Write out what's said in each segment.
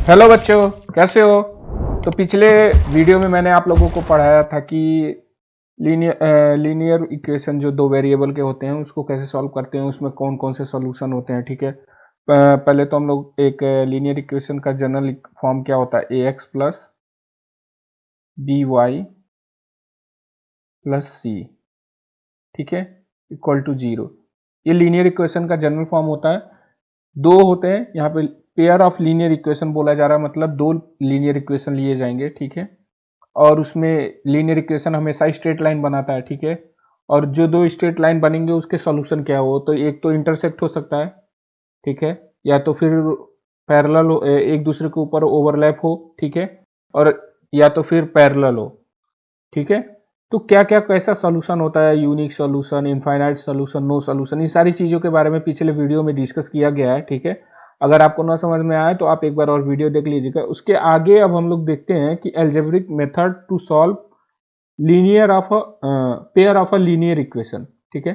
Hello बच्चों, कैसे हो। तो पिछले वीडियो में मैंने आप लोगों को पढ़ाया था कि लीनियर इक्वेशन जो दो वेरिएबल के होते हैं उसको कैसे सॉल्व करते हैं, उसमें कौन कौन से सॉल्यूशन होते हैं। ठीक है, पहले तो हम लोग एक लीनियर इक्वेशन का जनरल फॉर्म क्या होता है, A X plus B Y plus C, ठीक है, इक्वल टू जीरो। ये लीनियर इक्वेशन का जनरल फॉर्म होता है। दो होते हैं यहाँ पे, पेयर ऑफ लीनियर इक्वेशन बोला जा रहा है, मतलब दो लीनियर इक्वेशन लिए जाएंगे। ठीक है, और उसमें लीनियर इक्वेशन हमेशा स्ट्रेट लाइन बनाता है। ठीक है, और जो दो स्ट्रेट लाइन बनेंगे उसके सॉल्यूशन क्या हो, तो एक तो इंटरसेक्ट हो सकता है, ठीक है, या तो फिर पैरेलल हो, एक दूसरे के ऊपर ओवरलैप हो, ठीक है, और या तो फिर पैरेलल हो। ठीक है, तो क्या क्या कैसा सॉल्यूशन होता है, unique solution, infinite solution, no solution, इन सारी चीज़ों के बारे में पिछले वीडियो में डिस्कस किया गया है। ठीक है, अगर आपको ना समझ में आए तो आप एक बार और वीडियो देख लीजिएगा। उसके आगे अब हम लोग देखते हैं कि algebraic method to solve linear of pair of a linear equation. ठीक है,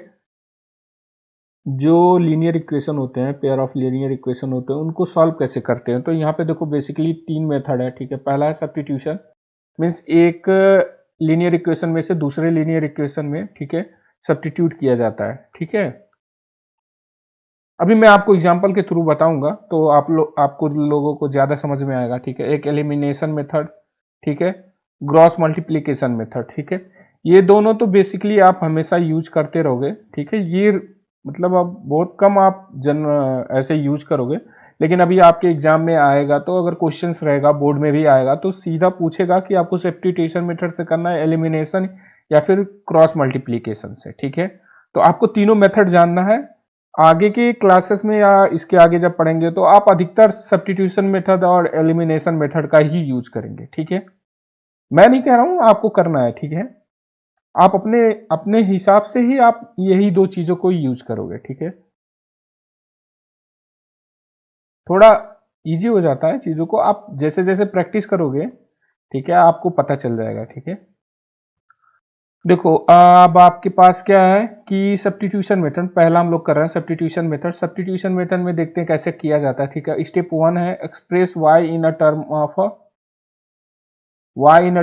जो लीनियर इक्वेशन होते हैं, पेयर ऑफ लीनियर इक्वेशन होते हैं, उनको सॉल्व कैसे करते हैं। तो यहाँ पे देखो बेसिकली तीन मेथड है। ठीक है, पहला है सब्स्टिट्यूशन, मीन्स एक लीनियर इक्वेशन में से दूसरे लीनियर इक्वेशन में, ठीक है, सब्स्टिट्यूट किया जाता है। ठीक है, अभी मैं आपको एग्जांपल के थ्रू बताऊंगा तो आपको लोगों को ज्यादा समझ में आएगा। ठीक है, एक एलिमिनेशन मेथड, ठीक है, ग्रॉस मल्टीप्लिकेशन मेथड। ठीक है, ये दोनों तो बेसिकली आप हमेशा यूज करते रहोगे। ठीक है, ये मतलब अब बहुत कम आप ऐसे यूज करोगे, लेकिन अभी आपके एग्जाम में आएगा तो अगर क्वेश्चंस रहेगा, बोर्ड में भी आएगा तो सीधा पूछेगा कि आपको सब्स्टिट्यूशन मेथड से करना है, एलिमिनेशन या फिर क्रॉस मल्टीप्लिकेशन से। ठीक है, तो आपको तीनों मेथड जानना है। आगे के क्लासेस में या इसके आगे जब पढ़ेंगे तो आप अधिकतर सब्स्टिट्यूशन मेथड और एलिमिनेशन मेथड का ही यूज करेंगे। ठीक है, मैं नहीं कह रहा हूं आपको करना है। ठीक है, आप अपने अपने हिसाब से ही आप यही दो चीजों को यूज करोगे। ठीक है, थोड़ा इजी हो जाता है चीजों को, आप जैसे जैसे प्रैक्टिस करोगे, ठीक है, आपको पता चल जाएगा। ठीक है, देखो अब आपके पास क्या है कि सब्स्टिट्यूशन मेथड पहला हम लोग कर रहे हैं। सब्स्टिट्यूशन मेथड, सब्स्टिट्यूशन मेथड में देखते हैं कैसे किया जाता है। ठीक है, स्टेप वन है express y in a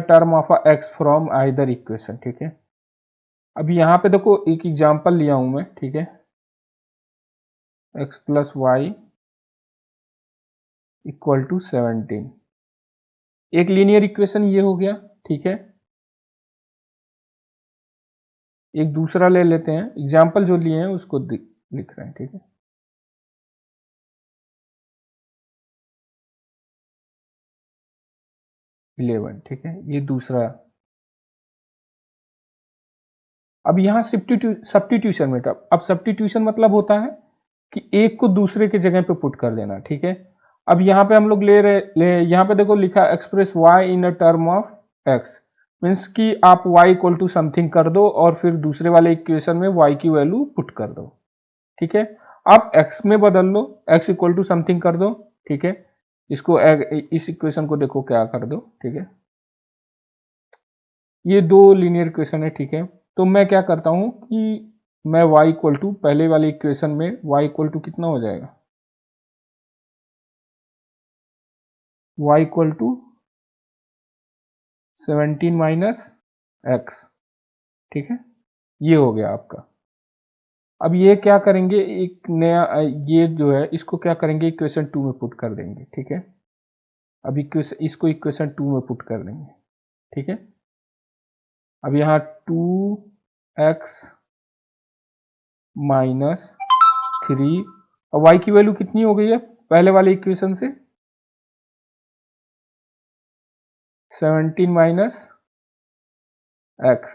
term of x from either equation. ठीक है, अब यहाँ पे देखो एक एग्जांपल लिया हूं मैं। ठीक है, x plus y equal to 17, एक लीनियर इक्वेशन ये हो गया। ठीक है, एक दूसरा ले लेते हैं, एग्जाम्पल जो लिए हैं उसको लिख रहे हैं। ठीक है, 11। ठीक है, ये दूसरा। अब यहाँ सब्स्टिट्यूशन मेथड, अब सब्स्टिट्यूशन मतलब होता है कि एक को दूसरे के जगह पे पुट कर देना। ठीक है, अब यहाँ पे हम लोग यहाँ पे देखो लिखा express y in a term of x, means कि आप y इक्वल टू समथिंग कर दो और फिर दूसरे वाले इक्वेशन में y की वैल्यू पुट कर दो। ठीक है, आप x में बदल लो, x इक्वल टू समथिंग कर दो। ठीक है, इसको इस इक्वेशन को देखो क्या कर दो। ठीक है, ये दो लीनियर इक्वेशन है। ठीक है, तो मैं क्या करता हूं कि मैं y इक्वल टू पहले वाले इक्वेशन में y इक्वल टू कितना हो जाएगा, y equal to 17 minus x. ठीक है, ये हो गया आपका। अब ये क्या करेंगे, एक नया ये जो है इसको क्या करेंगे, इक्वेशन टू में पुट कर देंगे। ठीक है, अब इक्वेशन इसको इक्वेशन टू में पुट कर देंगे। ठीक है, अब यहाँ 2x माइनस 3, और y की वैल्यू कितनी हो गई है पहले वाले इक्वेशन से, 17 माइनस एक्स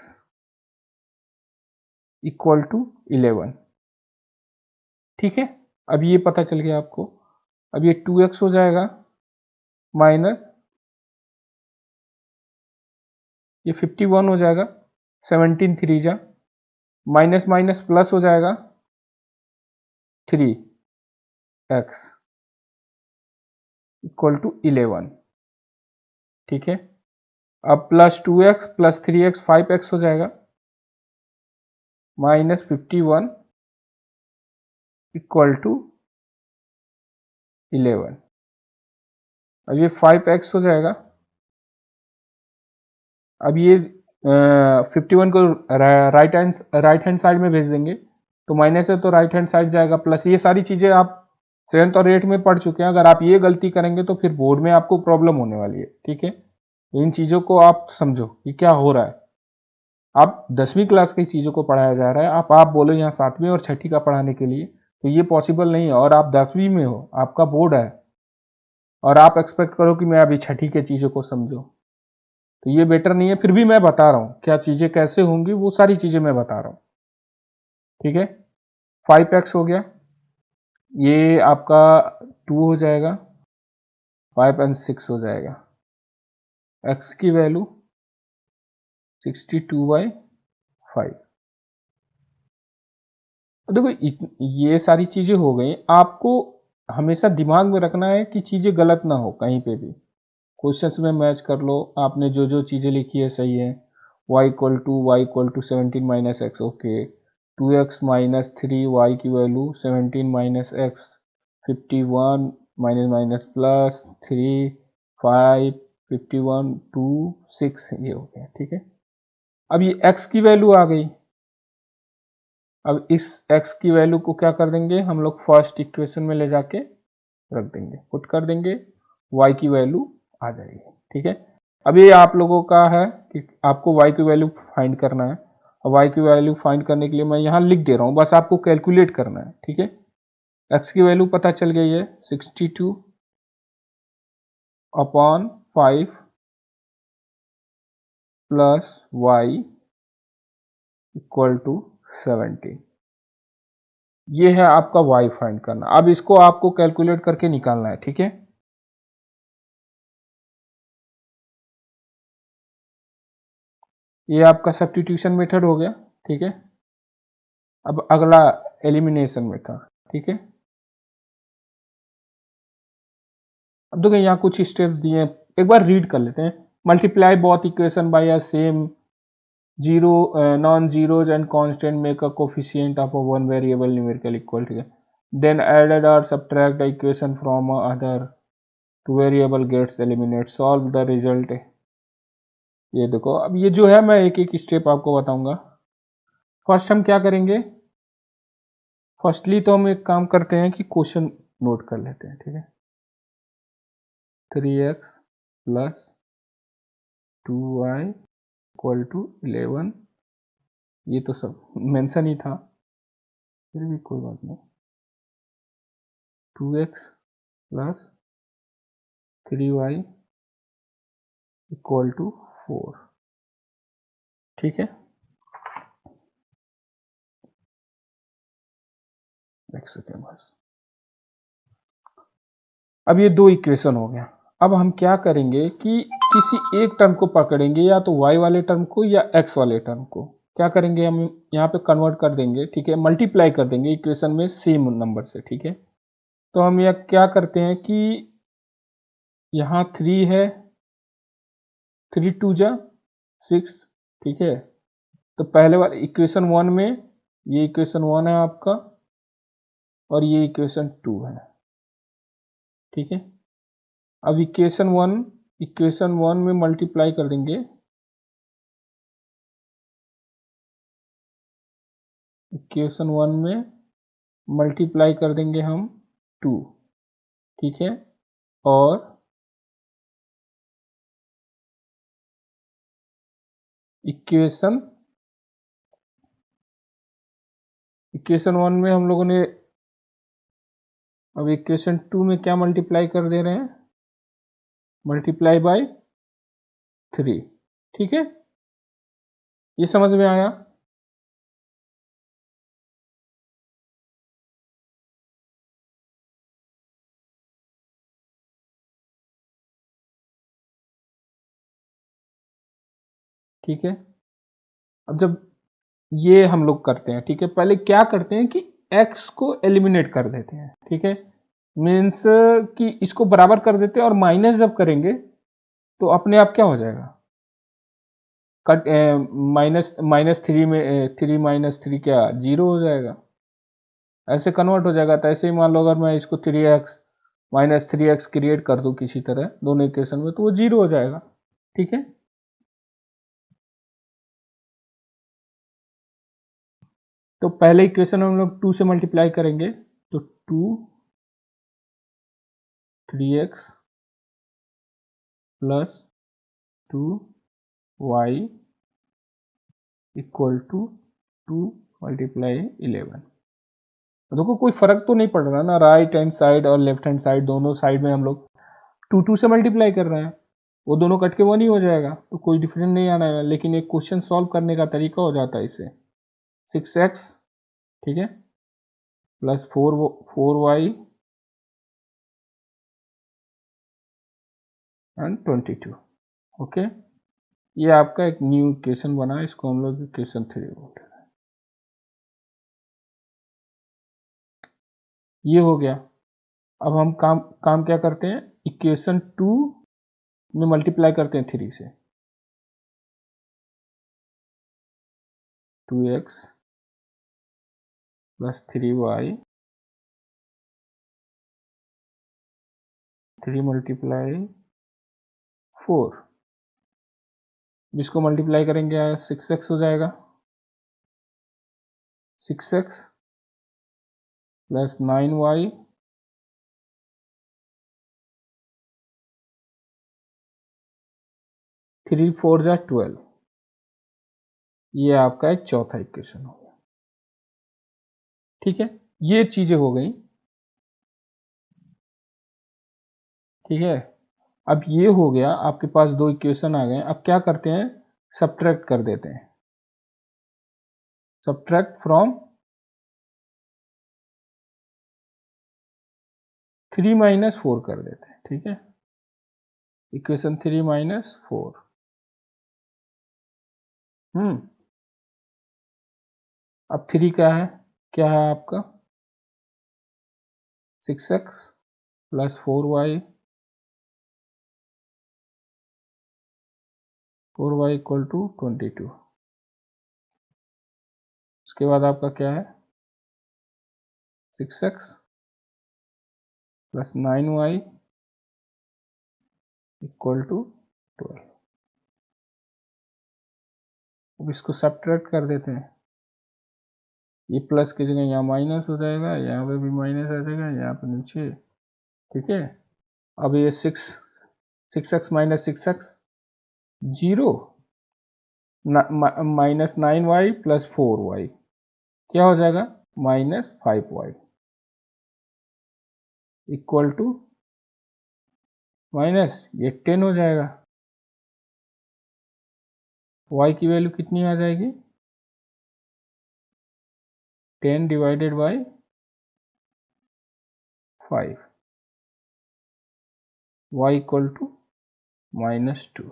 इक्वल टू 11। ठीक है, अब ये पता चल गया आपको। अब ये 2x हो जाएगा माइनस ये 51 हो जाएगा, 17 थ्री जा, माइनस माइनस प्लस हो जाएगा 3x इक्वल टू 11। ठीक है, अब plus 2x plus 3x 5x हो जाएगा, माइनस 51 इक्वल टू 11। अब ये 5x हो जाएगा। अब ये 51 को राइट हैंड साइड में भेज देंगे, तो माइनस है तो राइट हैंड साइड जाएगा प्लस। ये सारी चीज़ें आप 7th और 8th में पढ़ चुके हैं। अगर आप ये गलती करेंगे तो फिर बोर्ड में आपको प्रॉब्लम होने वाली है, ठीक है। इन चीज़ों को आप समझो कि क्या हो रहा है। आप 10वीं क्लास की चीज़ों को पढ़ाया जा रहा है, आप बोलो यहाँ 7वीं और 6ठी का पढ़ाने के लिए, तो ये पॉसिबल नहीं है। और आप 10वीं में हो, आपका बोर्ड है, और आप एक्सपेक्ट करो कि मैं अभी 6ठी के चीज़ों को समझूं, तो ये बेटर नहीं है। फिर भी मैं बता रहा हूँ क्या चीज़ें कैसे होंगी, वो सारी चीज़ें मैं बता रहा हूँ, ठीक है। 5x हो गया, ये आपका 2 हो जाएगा, 5 एंड 6 हो जाएगा। x की वैल्यू 62/5। देखो ये सारी चीजें हो गई। आपको हमेशा दिमाग में रखना है कि चीजें गलत ना हो कहीं पे भी। क्वेश्चंस में मैच कर लो, आपने जो जो चीजें लिखी है सही है। y = 17 minus x, okay. 2x minus 3y की value 17 minus x, 51 minus minus plus 3 5 51 2 6, ये हो गया, ठीक है। अब ये x की वैल्यू आ गई। अब इस x की वैल्यू को क्या कर देंगे हम लोग, फर्स्ट इक्वेशन में ले जाके रख देंगे, पुट कर देंगे, y की वैल्यू आ जाएगी, ठीक है। अब ये आप लोगों का है कि आपको y की वैल्यू फाइंड करना है। और y की वैल्यू फाइंड करने के लिए मैं यहाँ लिख दे रहा हूँ, बस आपको कैलकुलेट करना है, ठीक है। x की वैल्यू पता चल गई है 62/5 प्लस y = 17। ये है आपका y फाइंड करना। अब इसको आपको कैलकुलेट करके निकालना है, ठीक है। ये आपका सब्स्टिट्यूशन मेथड हो गया, ठीक है। अब अगला एलिमिनेशन मेथड, ठीक है। अब देखो यहाँ कुछ स्टेप्स दिए हैं, एक बार रीड कर लेते हैं। Multiply both equation by a same zero non zeros and constant make a coefficient of a one variable numerical equal, ठीक है। देन एडेड और subtract the equation from other two variable gets eliminate, solve the result. ये देखो, अब ये जो है मैं एक एक स्टेप आपको बताऊंगा। फर्स्ट हम क्या करेंगे, फर्स्टली तो हम एक काम करते हैं कि क्वेश्चन नोट कर लेते हैं, ठीक है। 3x प्लस 2y = 11, ये तो सब मेंशन ही था, फिर भी कोई बात नहीं। 2x प्लस 3y = 4, ठीक है। एक सेकेंड बस। अब ये दो इक्वेशन हो गया। अब हम क्या करेंगे कि किसी एक टर्म को पकड़ेंगे, या तो y वाले टर्म को या x वाले टर्म को। क्या करेंगे हम यहाँ पे कन्वर्ट कर देंगे, ठीक है, मल्टीप्लाई कर देंगे इक्वेशन में सेम नंबर से, ठीक है। तो हम यह क्या करते हैं कि यहाँ 3 है, 3 2 जा 6, ठीक है। तो पहले वाले इक्वेशन 1 में, ये इक्वेशन 1 है आपका, और ये इक्वेशन 2 है, ठीक है। अब इक्वेशन 1 में मल्टीप्लाई कर देंगे, इक्वेशन 1 में मल्टीप्लाई कर देंगे हम 2, ठीक है। और इक्वेशन 1 में हम लोगों ने, अब इक्वेशन 2 में क्या मल्टीप्लाई कर दे रहे हैं, मल्टीप्लाई बाय 3, ठीक है। ये समझ में आया। ठीक है। अब जब ये हम लोग करते हैं, ठीक है, पहले क्या करते हैं कि x को एलिमिनेट कर देते हैं, ठीक है। मीन्स कि इसको बराबर कर देते हैं, और माइनस जब करेंगे तो अपने आप क्या हो जाएगा, कट माइनस माइनस 3 में 3 माइनस 3 क्या 0 हो जाएगा, ऐसे कन्वर्ट हो जाएगा। तो ऐसे ही मान लो अगर मैं इसको 3x -3x क्रिएट कर दूं किसी तरह दोनों इक्वेशन में, तो वो 0 हो जाएगा। ठीक है, तो पहले इक्वेशन हम लोग 2 से मल्टीप्लाई करेंगे, तो 2 3x plus 2y equal to 2 multiply 11। देखो कोई फर्क तो नहीं पड़ रहा ना, राइट हैंड साइड और लेफ्ट हैंड साइड दोनों साइड में हम लोग 2 से मल्टीप्लाई कर रहे हैं, वो दोनों कट के 1 ही हो जाएगा, तो कोई डिफरेंस नहीं आना है। लेकिन एक क्वेश्चन सॉल्व करने का तरीका हो जाता है इससे। 6x, ठीक है, प्लस 4y एंड 22। ओके, ये आपका एक न्यू इक्वेशन बना, इसको हम लोग इक्वेशन 3 बोलते हैं। ये हो गया। अब हम काम क्या करते हैं, इक्वेशन 2 में मल्टीप्लाई करते हैं 3 से। 2x प्लस 3y 3 मल्टीप्लाई 4, जिसको मल्टीप्लाई करेंगे 6x हो जाएगा। 6x प्लस 9y 3 4 जा 12। ये आपका एक चौथा इक्वेशन हो गया। ठीक है, ये चीजें हो गई। ठीक है, अब ये हो गया, आपके पास दो इक्वेशन आ गए। अब क्या करते हैं, सब्ट्रैक्ट कर देते हैं। सब्ट्रैक्ट फ्रॉम 3 माइनस 4 कर देते हैं। ठीक है, इक्वेशन 3 माइनस 4। अब 3 क्या है आपका 6x plus 4y equal to 22। उसके बाद आपका क्या है 6x plus 9y equal to 12। अब इसको सब्ट्रैक्ट कर देते हैं। ये प्लस की जगह यहाँ माइनस हो जाएगा, यहाँ पे भी माइनस आ जाएगा, यहाँ पे नीचे। ठीक है, अब ये 6x minus 6x 0, minus 9y plus 4y क्या हो जाएगा minus 5y equal to minus ये 10 हो जाएगा। y की वैल्यू कितनी आ जाएगी 10 divided by 5, y equal to -2,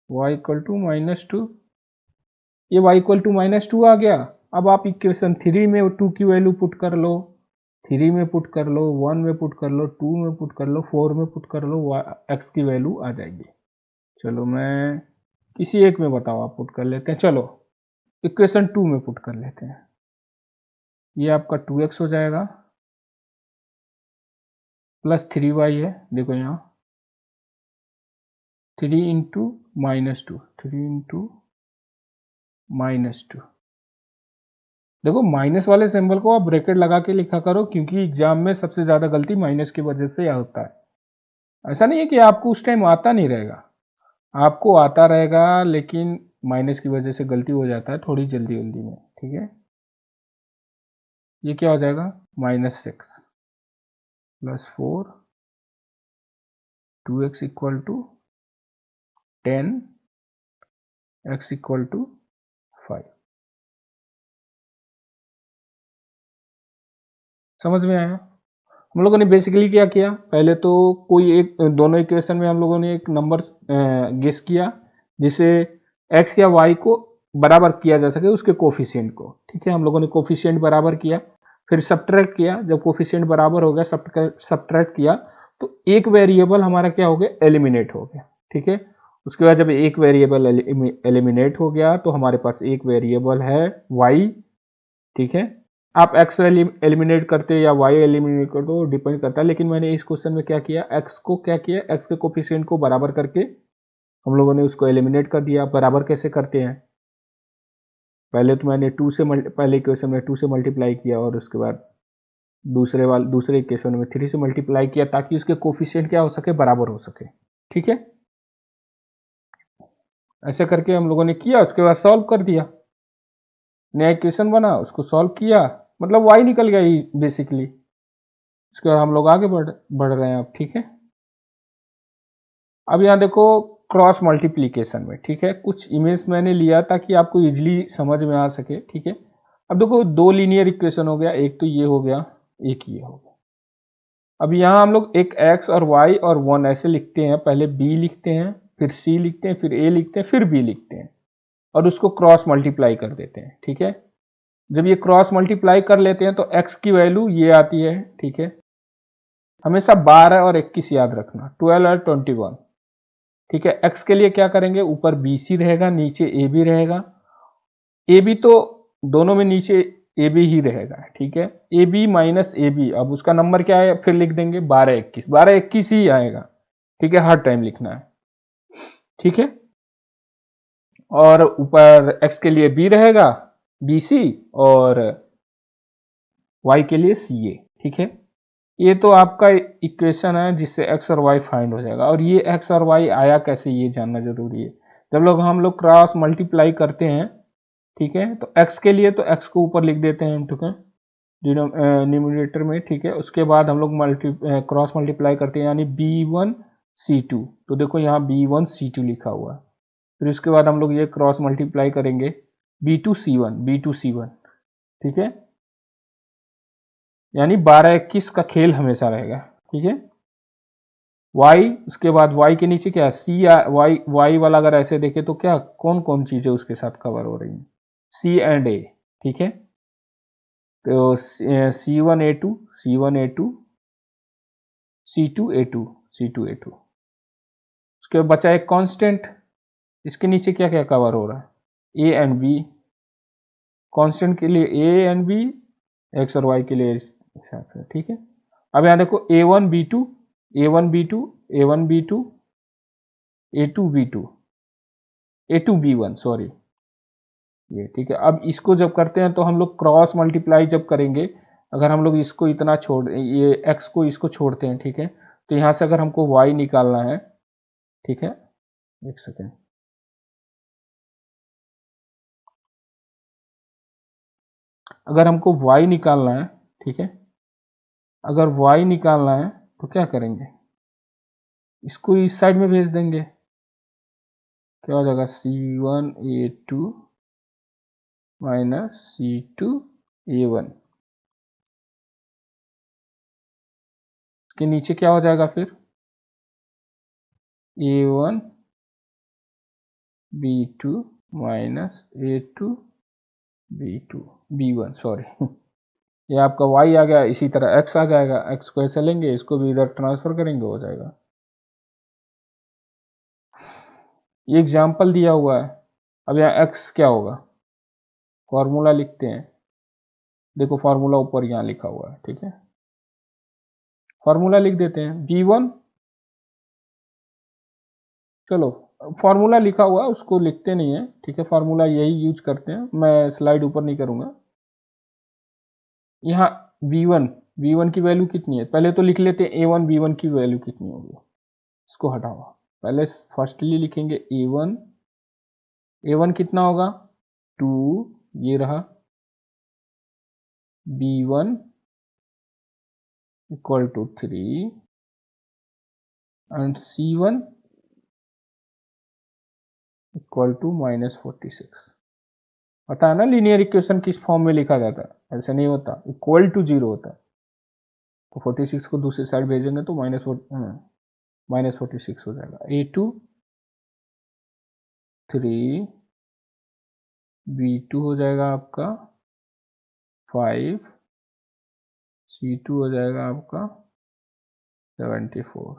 y equal to -2। ये y इक्वल टू -2 आ गया। अब आप इक्वेशन 3 में 2 की वैल्यू पुट कर लो, 3 में पुट कर लो, 1 में पुट कर लो, 2 में पुट कर लो, 4 में पुट कर लो, x की वैल्यू आ जाएगी। चलो मैं किसी एक में बताओ, आप पुट कर लेते हैं। चलो इक्वेशन 2 में पुट कर लेते हैं। ये आपका 2x हो जाएगा प्लस 3y है, देखो यहाँ 3 इंटू -2, 3 इंटू -2। देखो माइनस वाले सिंबल को आप ब्रैकेट लगा के लिखा करो, क्योंकि एग्जाम में सबसे ज्यादा गलती माइनस की वजह से होता है। ऐसा नहीं है कि आपको उस टाइम आता नहीं रहेगा, आपको आता रहेगा, लेकिन माइनस की वजह से गलती हो जाता है थोड़ी जल्दी में। ठीक है, ये क्या हो जाएगा -6 plus 4 2x equal to 10 x equal to 5। समझ में आया? हम लोगों ने बेसिकली क्या किया, पहले तो कोई एक दोनों इक्वेशन में हम लोगों ने एक नंबर गेस किया जिसे x या y को बराबर किया जा सके उसके कोफिशिएंट को। ठीक है, हम लोगों ने कोफिशिएंट बराबर किया, फिर सब्ट्रैक्ट किया। जब कोफिशिएंट बराबर हो गया, सब्ट्रैक्ट किया, तो एक वेरिएबल हमारा क्या हो गया एलिमिनेट हो गया। ठीक है, उसके बाद जब एक वेरिएबल एलिमिनेट हो गया तो हमारे पास एक वेरिएबल है y। ठीक है, आप एक्स एलिमिनेट करते या वाई एलिमिनेट करते हो डिपेंड करता है, लेकिन मैंने इस क्वेश्चन में क्या किया, एक्स को क्या किया, एक्स के कोफिशिएंट को बराबर करके हम लोगों ने उसको एलिमिनेट कर दिया। बराबर कैसे करते हैं, पहले तो मैंने पहले इक्वेशन में 2 से मल्टीप्लाई किया और उसके बाद दूसरे इक्वेशन में 3 से मल्टीप्लाई किया, ताकि उसके कोफिशिएंट क्या हो सके, बराबर हो सके। ठीक है, ऐसे करके हम लोगों ने किया, उसके बाद सॉल्व कर दिया, नया इक्वेशन बना, उसको सॉल्व किया, मतलब वाई निकल गया ही बेसिकली। इसके बाद हम लोग आगे बढ़ रहे हैं अब। ठीक है, अब यहाँ देखो क्रॉस मल्टीप्लीकेशन में, ठीक है, कुछ इमेज मैंने लिया ताकि आपको इजीली समझ में आ सके। ठीक है, अब देखो दो लीनियर इक्वेशन हो गया, एक तो ये हो गया, एक ये हो गया। अब यहाँ हम लोग एक x और y और 1 ऐसे लिखते हैं, पहले b लिखते हैं, फिर c लिखते हैं, फिर a लिखते हैं, फिर b लिखते हैं और उसको क्रॉस मल्टीप्लाई कर देते हैं। ठीक है, जब ये क्रॉस मल्टीप्लाई कर लेते हैं तो x की वैल्यू ये आती है। ठीक है, हमेशा 12 और 21 याद रखना, 12 और 21। ठीक है, x के लिए क्या करेंगे, ऊपर BC रहेगा, नीचे AB रहेगा। AB तो दोनों में नीचे AB ही रहेगा। ठीक है, AB माइनस AB, अब उसका नंबर क्या है, फिर लिख देंगे 12 21, 12 21 ही आएगा। ठीक है, हर टाइम लिखना है। ठीक है, और ऊपर x के लिए B रहेगा, BC, और y के लिए CA। ठीक है, ये तो आपका इक्वेशन है जिससे x और y फाइंड हो जाएगा। और ये x और y आया कैसे, ये जानना जरूरी है। जब हम लोग क्रॉस मल्टीप्लाई करते हैं, ठीक है, तो x के लिए तो x को ऊपर लिख देते हैं, ठीक है, डिनोमिनेटर में। ठीक है, उसके बाद हम लोग क्रॉस मल्टीप्लाई करते हैं, यानी B1 C2, तो देखो यहाँ B1 C2 लिखा हुआ है। फिर उसके बाद हम लोग ये क्रॉस मल्टीप्लाई करेंगे B2 C1। ठीक है, यानी 12 21 का खेल हमेशा रहेगा। ठीक है, y, उसके बाद y के नीचे क्या है, सी, y वाला अगर ऐसे देखे तो क्या कौन कौन चीजें उसके साथ कवर हो रही है, C&A। ठीक है, तो C1A2, C1A2, C2A2, C2A2, उसके बाद बचा एक कांस्टेंट, इसके नीचे क्या क्या कवर हो रहा है, A एंड B, कांस्टेंट के लिए A एंड B, x और y के लिए इस हिसाब से। ठीक है, अब यहाँ देखो A1 B2, A1 B2, A1 B2, A2 B2, A2 B1, sorry ये। ठीक है, अब इसको जब करते हैं तो हम लोग क्रॉस मल्टीप्लाई जब करेंगे, अगर हम लोग इसको इतना छोड़, ये x को इसको छोड़ते हैं, ठीक है, तो यहाँ से अगर हमको y निकालना है, ठीक है, एक सेकेंड, अगर हमको y निकालना है, ठीक है, अगर y निकालना है तो क्या करेंगे, इसको इस साइड में भेज देंगे, क्या हो जाएगा, C1A2 माइनस C2A1, इसके नीचे क्या हो जाएगा फिर, A1B2 minus A2B2 B1, sorry ये आपका y आ गया, इसी तरह x आ जाएगा, x को ऐसे लेंगे, इसको भी इधर ट्रांसफर करेंगे, हो जाएगा। ये एग्जाम्पल दिया हुआ है। अब यहाँ x क्या होगा, फॉर्मूला लिखते हैं, देखो फॉर्मूला ऊपर यहाँ लिखा हुआ है। ठीक है, फॉर्मूला लिख देते हैं B1, चलो फॉर्मूला लिखा हुआ है उसको लिखते नहीं है। ठीक है, फॉर्मूला यही यूज करते हैं, मैं स्लाइड ऊपर नहीं करूंगा। यहाँ V1 की वैल्यू कितनी है, पहले तो लिख लेते हैं A1 B1 की वैल्यू कितनी होगी, इसको हटाओ, पहले फर्स्टली लिखेंगे A1 कितना होगा 2, ये रहा, B1 equal to 3 and C1 equal to -46। पता है ना लीनियर इक्वेशन किस फॉर्म में लिखा जाता है, ऐसे नहीं होता, इक्वल टू 0 होता है, तो 46 को दूसरी साइड भेजेंगे तो -46 हो जाएगा। A2 3, B2 हो जाएगा आपका 5, C2 हो जाएगा आपका 74।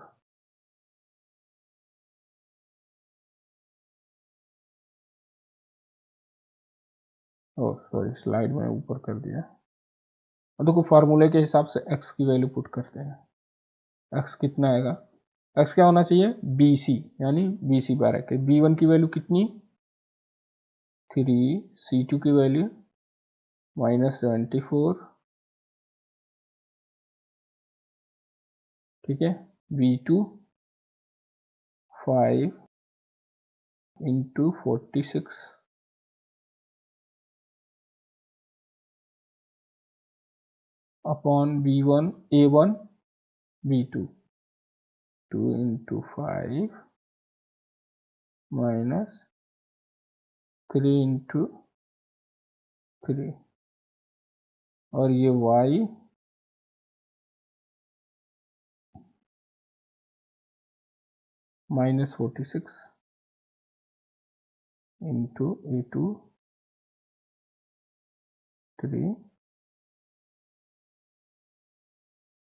ओह सॉरी, स्लाइड में ऊपर कर दिया। और देखो फार्मूले के हिसाब से x की वैल्यू पुट करते हैं। x कितना आएगा, x क्या होना चाहिए, BC, यानी BC ब्रैकेट, B1 की वैल्यू कितनी 3, C2 की वैल्यू -74, ठीक है, B2 5 × 46 upon B1 A1 B2 2 × 5 minus 3 × 3 और ये y -46 × A2 3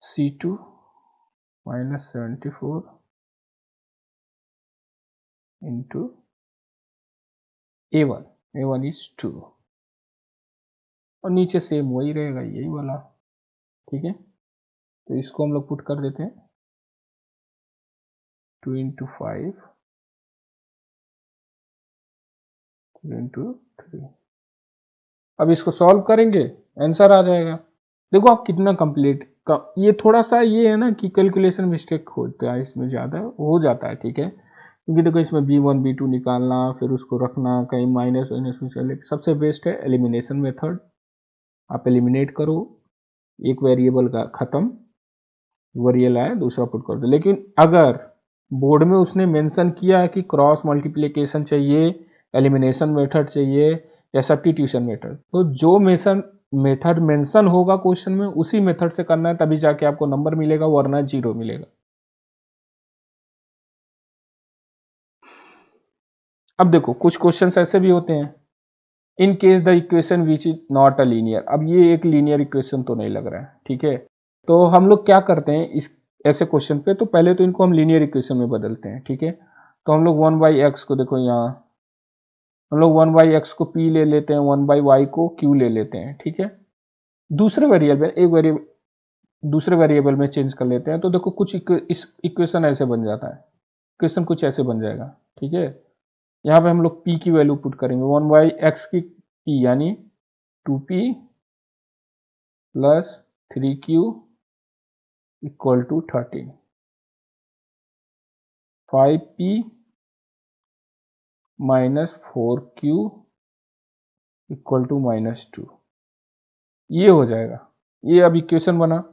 C2 -74 × A1 is 2 और नीचे सेम वही रहेगा, यही वाला, ठीक है। तो इसको हम लोग पुट कर देते हैं 2 × 5 3 × 3। अब इसको सॉल्व करेंगे, आंसर आ जाएगा। देखो आप कितना कंप्लीट ये थोड़ा सा ये है ना कि कैलकुलेशन मिस्टेक होता है, इसमें ज़्यादा हो जाता है, ठीक है। क्योंकि देखो इसमें B1 B2 निकालना, फिर उसको रखना कहीं माइनस वाइनस में चले, सबसे बेस्ट है एलिमिनेशन मेथड। आप एलिमिनेट करो, एक वेरिएबल का खत्म, वेरिएबल आया दूसरा पुट कर दो। लेकिन अगर बोर्ड में उसने मेंशन किया है कि क्रॉस मल्टीप्लिकेशन चाहिए, एलिमिनेशन मेथड चाहिए या सब्स्टिट्यूशन मेथड, तो जो मेथड मेंशन होगा क्वेश्चन में उसी मेथड से करना है, तभी जाके आपको नंबर मिलेगा, वरना 0 मिलेगा। अब देखो कुछ क्वेश्चंस ऐसे भी होते हैं, in case the equation which is not a linear. अब ये एक लीनियर इक्वेशन तो नहीं लग रहा है, ठीक है। तो हम लोग क्या करते हैं इस ऐसे क्वेश्चन पे, तो पहले तो इनको हम लीनियर इक्वेशन में बदलते हैं, ठीक है। तो हम लोग 1/x को देखो यहाँ हम लोग 1/x को p ले लेते हैं, 1/y को q ले लेते हैं, ठीक है। दूसरे वेरिएबल में चेंज कर लेते हैं। तो देखो कुछ इस इक्वेशन ऐसे बन जाता है, इक्वेशन कुछ ऐसे बन जाएगा, ठीक है। यहाँ पे हम लोग p की वैल्यू पुट करेंगे, 1/x की p यानी 2p + 3q = 13, 5p - 4q = -2, ये हो जाएगा। ये अब इक्वेशन बना।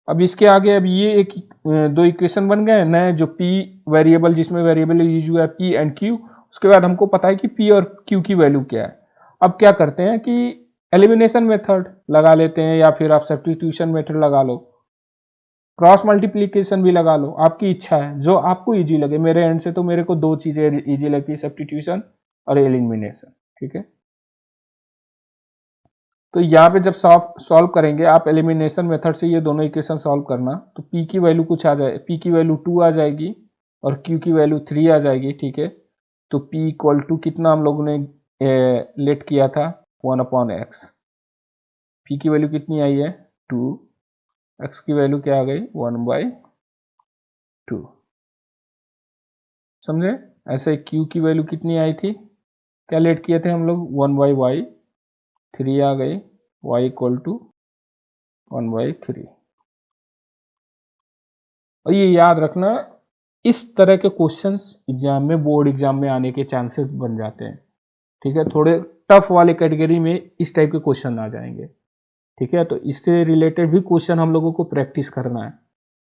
अब इसके आगे अब ये एक दो इक्वेशन बन गए नए, जो p वेरिएबल, जिसमें वेरिएबल यूज हुआ है p एंड q। उसके बाद हमको पता है कि p और q की वैल्यू क्या है। अब क्या करते हैं कि एलिमिनेशन मेथड लगा लेते हैं, या फिर आप सब्स्टिट्यूशन मेथड लगा लो, क्रॉस मल्टीप्लिकेशन भी लगा लो, आपकी इच्छा है, जो आपको इजी लगे। मेरे एंड से तो मेरे को दो चीजें इजी लगती है, सब्स्टिट्यूशन और एलिमिनेशन, ठीक है। तो यहाँ पे जब सॉल्व करेंगे आप एलिमिनेशन मेथड से, ये दोनों इक्वेशन सॉल्व करना, तो p की वैल्यू कुछ आ जाए, p की वैल्यू 2 आ जाएगी और q की वैल्यू 3 आ जाएगी, ठीक है। तो p = कितना हम लोगों ने लेट किया था, 1/x। p की वैल्यू कितनी आई है 2, x की वैल्यू क्या आ गई 1/2, समझे। ऐसे q की वैल्यू कितनी आई थी, क्या लेट किए थे हम लोग, 1/y, 3 आ गई, y = 1/3। और ये याद रखना, इस तरह के क्वेश्चंस एग्जाम में, बोर्ड एग्जाम में आने के चांसेस बन जाते हैं, ठीक है। थोड़े टफ वाले कैटेगरी में इस टाइप के क्वेश्चन आ जाएंगे, ठीक है। तो इससे रिलेटेड भी क्वेश्चन हम लोगों को प्रैक्टिस करना है,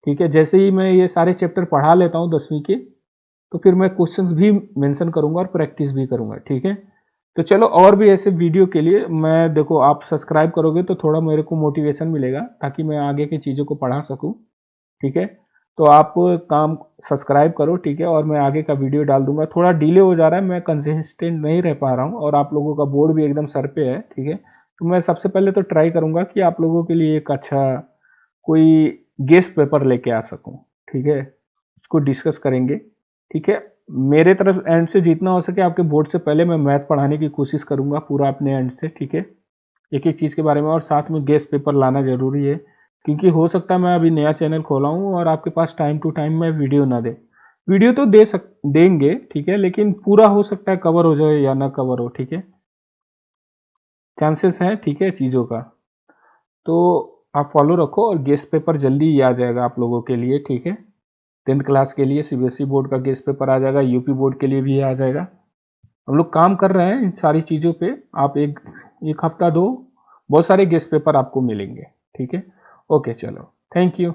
ठीक है। जैसे ही मैं ये सारे चैप्टर पढ़ा लेता हूँ 10वीं के, तो फिर मैं क्वेश्चंस भी मेंशन करूंगा और प्रैक्टिस भी करूंगा, ठीक है। तो चलो, और भी ऐसे वीडियो के लिए मैं, देखो आप सब्सक्राइब करोगे तो थोड़ा मेरे को मोटिवेशन मिलेगा, ताकि मैं आगे की चीज़ों को पढ़ा सकूं, ठीक है। तो आप काम सब्सक्राइब करो, ठीक है। और मैं आगे का वीडियो डाल दूंगा। थोड़ा डिले हो जा रहा है, मैं कंसिस्टेंट नहीं रह पा रहा हूँ, और आप लोगों का बोर्ड भी एकदम सर पे है, ठीक है। तो मैं सबसे पहले तो ट्राई करूंगा कि आप लोगों के लिए एक अच्छा कोई गेस्ट पेपर लेके आ सकूं, ठीक है। उसको डिस्कस करेंगे, ठीक है। मेरे तरफ एंड से जितना हो सके आपके बोर्ड से पहले मैं मैथ पढ़ाने की कोशिश करूंगा, पूरा अपने एंड से, ठीक है। एक एक चीज़ के बारे में, और साथ में गेस्ट पेपर लाना ज़रूरी है, क्योंकि हो सकता है मैं अभी नया चैनल खोला हूँ और आपके पास टाइम टू टाइम में वीडियो ना दे। वीडियो तो देंगे, ठीक है, लेकिन पूरा हो सकता है कवर हो जाए या ना कवर हो, ठीक है, चांसेस है, ठीक है, चीज़ों का। तो आप फॉलो रखो और गेस्ट पेपर जल्दी ही आ जाएगा आप लोगों के लिए, ठीक है। 10th क्लास के लिए सीबीएसई बोर्ड का गेस्ट पेपर आ जाएगा, यूपी बोर्ड के लिए भी आ जाएगा। हम लोग काम कर रहे हैं इन सारी चीज़ों पे। आप एक हफ्ता दो, बहुत सारे गेस्ट पेपर आपको मिलेंगे, ठीक है। ओके, चलो, थैंक यू।